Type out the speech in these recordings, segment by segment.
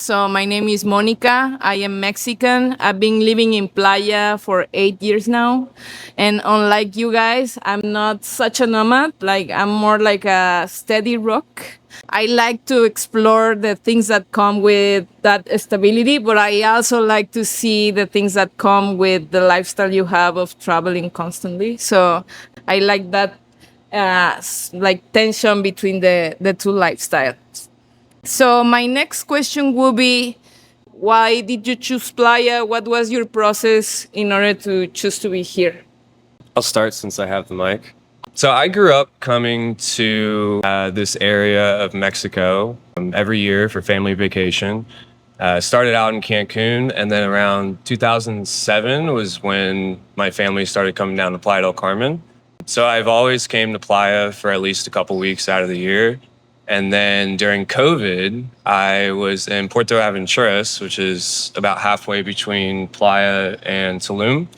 So my name is Monica. I am Mexican. I've been living in Playa for 8 years now. And unlike you guys, I'm not such a nomad. Like I'm more like a steady rock. I like to explore the things that come with that stability, but I also like to see the things that come with the lifestyle you have of traveling constantly. So I like that like tension between the two lifestyles. So my next question will be, why did you choose Playa? What was your process in order to choose to be here? I'll start since I have the mic. So I grew up coming to this area of Mexico every year for family vacation. Started out in Cancun, and then around 2007 was when my family started coming down to Playa del Carmen. So I've always came to Playa for at least a couple weeks out of the year. And then during COVID, I was in Puerto Aventuras, which is about halfway between Playa and Tulum.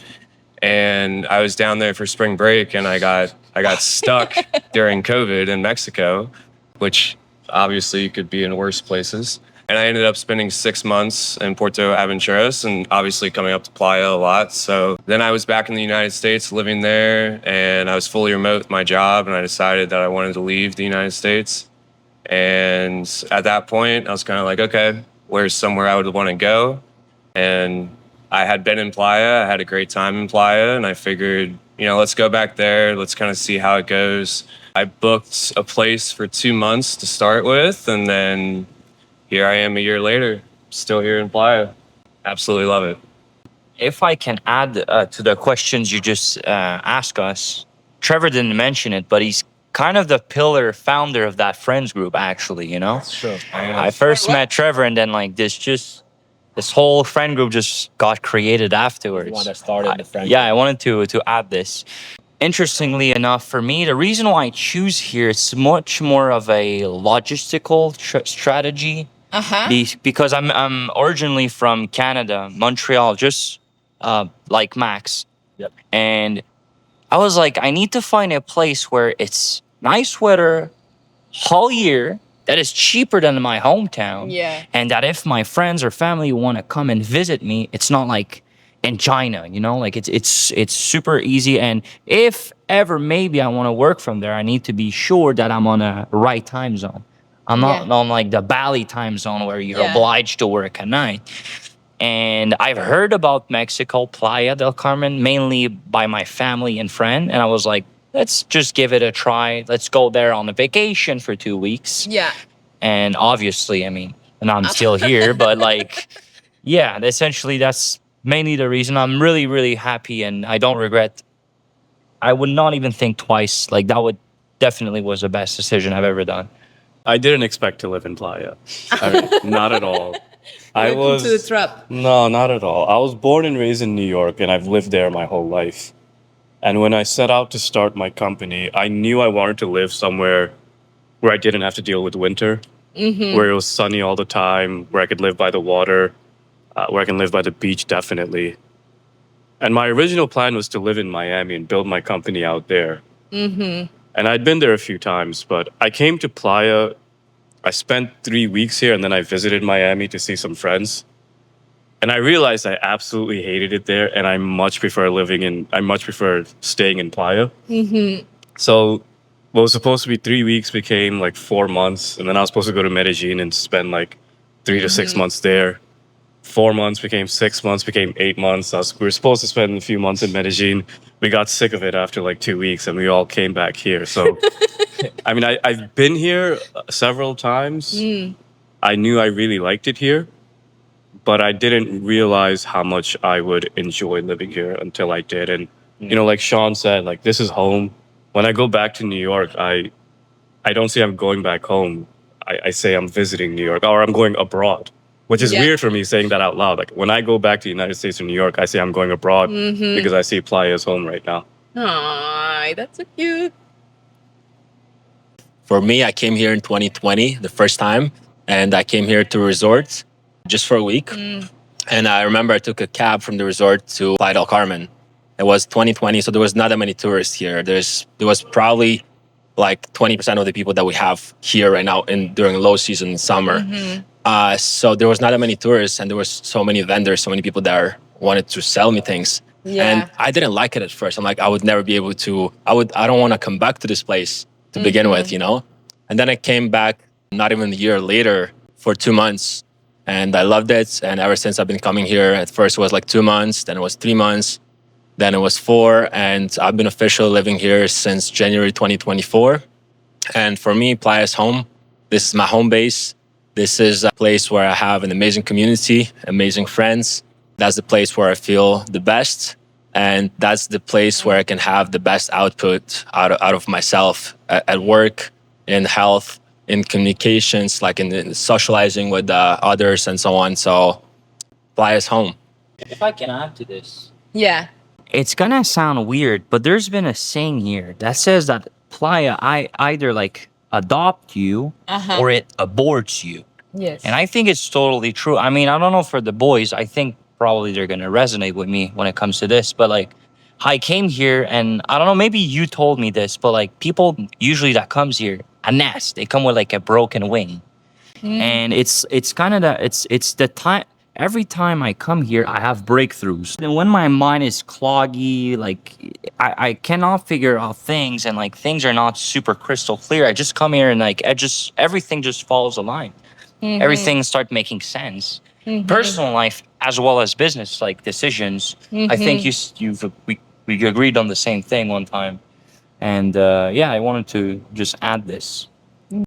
And I was down there for spring break, and I got stuck during COVID in Mexico, which obviously could be in worse places. And I ended up spending 6 months in Puerto Aventuras and obviously coming up to Playa a lot. So then I was back in the United States living there, and I was fully remote with my job, and I decided that I wanted to leave the United States. And at that point, I was kind of like, okay, where's somewhere I would want to go? And I had been in Playa. I had a great time in Playa, and I figured, let's go back there. Let's kind of see how it goes. I booked a place for 2 months to start with, and then here I am a year later, still here in Playa. Absolutely love it. If I can add to the questions you just asked us, Trevor didn't mention it, but he's kind of the pillar founder of that friends group, actually, Sure. I first met Trevor, and then like this whole friend group just got created afterwards. You want to start in the friend Yeah, I wanted to add this. Interestingly enough, for me, the reason why I choose here is much more of a logistical strategy. Because I'm originally from Canada, Montreal, just like Max. Yep. And I was like, I need to find a place where it's nice weather all year, that is cheaper than my hometown. Yeah. And that if my friends or family want to come and visit me, it's not like in China, like it's super easy. And if ever maybe I want to work from there, I need to be sure that I'm on a right time zone. I'm not on like the Bali time zone where you're obliged to work at night. And I've heard about Mexico, Playa del Carmen, mainly by my family and friend. And I was like, let's just give it a try. Let's go there on a vacation for 2 weeks. Yeah. And obviously, and I'm still here, but like, yeah, essentially that's mainly the reason. I'm really, really happy, and I don't regret. I would not even think twice. Like that would definitely was the best decision I've ever done. I didn't expect to live in Playa. Not at all. Welcome to the trap. No, not at all. I was born and raised in New York, and I've lived there my whole life. And when I set out to start my company, I knew I wanted to live somewhere where I didn't have to deal with winter, where it was sunny all the time, where I could live by the water, where I can live by the beach, definitely. And my original plan was to live in Miami and build my company out there. And I'd been there a few times, but I came to Playa. I spent 3 weeks here, and then I visited Miami to see some friends. And I realized I absolutely hated it there, and I much prefer staying in Playa. So what was supposed to be 3 weeks became like 4 months, and then I was supposed to go to Medellin and spend like 3 to 6 months there. 4 months became 6 months, became 8 months. We were supposed to spend a few months in Medellin. We got sick of it after like 2 weeks, and we all came back here. So, I've been here several times. I knew I really liked it here, but I didn't realize how much I would enjoy living here until I did. And, like Sean said, like, this is home. When I go back to New York, I don't say I'm going back home. I say I'm visiting New York, or I'm going abroad, which is weird for me saying that out loud. Like, when I go back to the United States or New York, I say I'm going abroad because I see Playa as home right now. Aw, that's so cute. For me, I came here in 2020, the first time, and I came here to resort just for a week. And I remember I took a cab from the resort to Playa del Carmen. It was 2020, so there was not that many tourists here. There was probably like 20% of the people that we have here right now during low season in summer. So there was not that many tourists, and there was so many vendors, so many people that wanted to sell me things. And I didn't like it at first. I'm like, I would never be able to. I don't want to come back to this place to begin with, you know. And then I came back not even a year later for 2 months, and I loved it. And ever since I've been coming here. At first it was like 2 months, then it was 3 months, then it was 4, and I've been officially living here since January 2024. And for me, Playa is home. This is my home base. This is a place where I have an amazing community, amazing friends. That's the place where I feel the best. And that's the place where I can have the best output out of myself at work, in health, in communications, like in socializing with others and so on. So Playa is home. If I can add to this, Yeah. it's gonna sound weird, but there's been a saying here that says that Playa either like adopt you or it aborts you. Yes. And I think it's totally true. I mean, I don't know for the boys. I think probably they're gonna resonate with me when it comes to this. But like, I came here, and I don't know. Maybe you told me this, but like, people usually that comes here a nest. They come with like a broken wing, and it's kind of it's the time. Every time I come here, I have breakthroughs. And when my mind is cloggy, like I cannot figure out things, and like things are not super crystal clear, I just come here and like everything just follows a line. Everything start making sense. Personal life as well as business, like decisions. I think we agreed on the same thing one time, and yeah, I wanted to just add this.